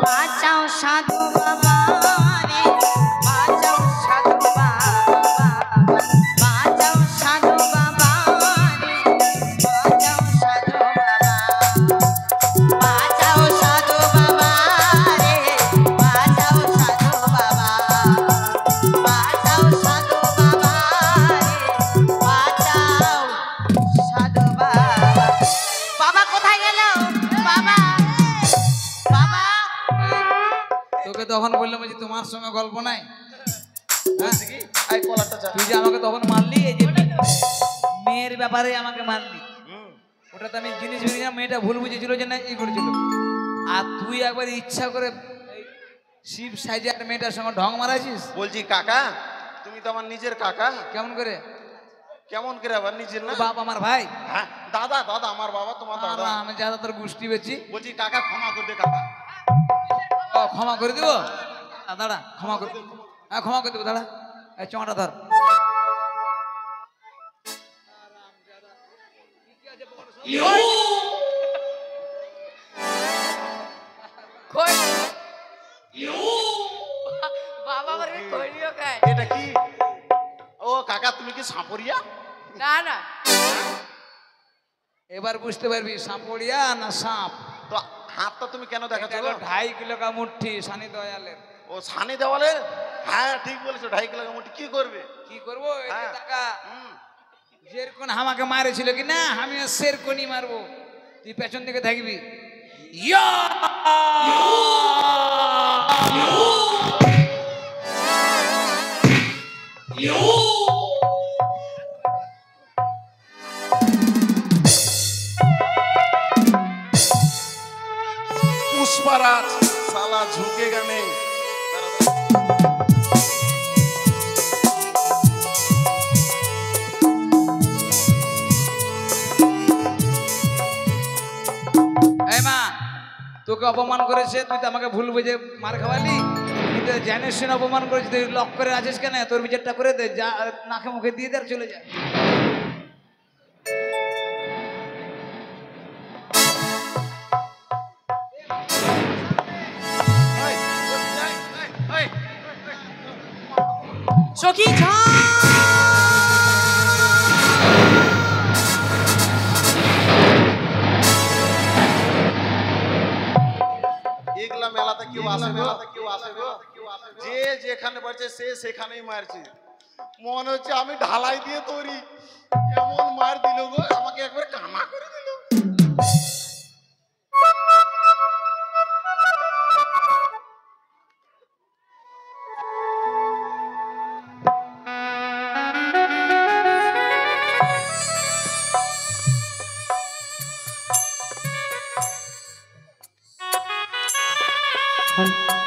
বাঁচাও সাধু বাবা রে, বাঁচাও সাধু বাবা, বাঁচাও সাধু বাবা রে, বাঁচাও সাধু বাবা, বাঁচাও সাধু বাবা রে, বাঁচাও সাধু বাবা, বাঁচাও সাধু বাবা রে, বাঁচাও সাধু বাবা। বাবা কোথায় গেল? বাবা বাবা তোকে তখন বললাম যে তোমার সঙ্গে গল্প নাই। বলছি কি এই কলারটা চা। তুই যে আমাকে তখন মারলি, এই যে মেয়ের ব্যাপারে আমাকে মারলি, ওটাতে আমি জিনিস বুঝি না, মেয়েটা ভুল বুঝেছিল যে না এই করেছিল। আর তুই একবার ইচ্ছা করে এই শিব সাইজার মেয়েটার সঙ্গে ঢং মারাইছিস। বলছি কাকা তুমি তো আমার নিজের কাকা। কেমন করে? কেমন করে আবার নিজের না? বাপ আমার ভাই। হ্যাঁ দাদা দাদা আমার বাবা তোমার দাদা। আমি যা তোর গোষ্ঠী বেছি। বলছি কাকা ক্ষমা করবে কাকা। ও ক্ষমা করে দিব? দাঁড়া ক্ষমা করে, হ্যাঁ ক্ষমা করে দেবো, দাঁড়া এই চমাটা ধর। বাবা আমার কইলিও খায় এটা কি? ও কাকা তুমি কি সাপরিয়া? না না এবার বুঝতে পারবি সাপড়িয়া না সাপ। তো হাতটা তুমি কেন দেখাচ্ছ গো? 2.5 কিলো কা মুঠি সানি দয়ালের। ও সানি দেওয়ালে? হ্যাঁ ঠিক বলেছো 2.5 কিলো মোটি কি করবে? কি করবো? এই যে হ্যাঁ। টাকা যেরকম আমাকে মারেছিল কি না, আমিও সেরকমই মারবো। তুই পেছন দিকে থাকবি। ইয়া! पुष्पराज साला झुकेगा नहीं। এই মা, তোকে অপমান করেছে, তুই তো আমাকে ভুল বুঝে মার খাওয়ালি, কিন্তু জানিস শুনে অপমান করেছিস, তুই লক করে আছিস কেন? তোর বিচারটা করে দে, যা নাকে মুখে দিয়ে দে আর চলে যায়। সখী ঝা এগুলা মেলাতে কেউ আসে, মেলাতে কেউ আসে গো? যে যেখানে পারছে সে সেখানেই মারছে। মনে হচ্ছে আমি ঢালাই দিয়ে তৈরি। এমন মার দিল গো, আমাকে একবার কানা করে দিল। হ্যাঁ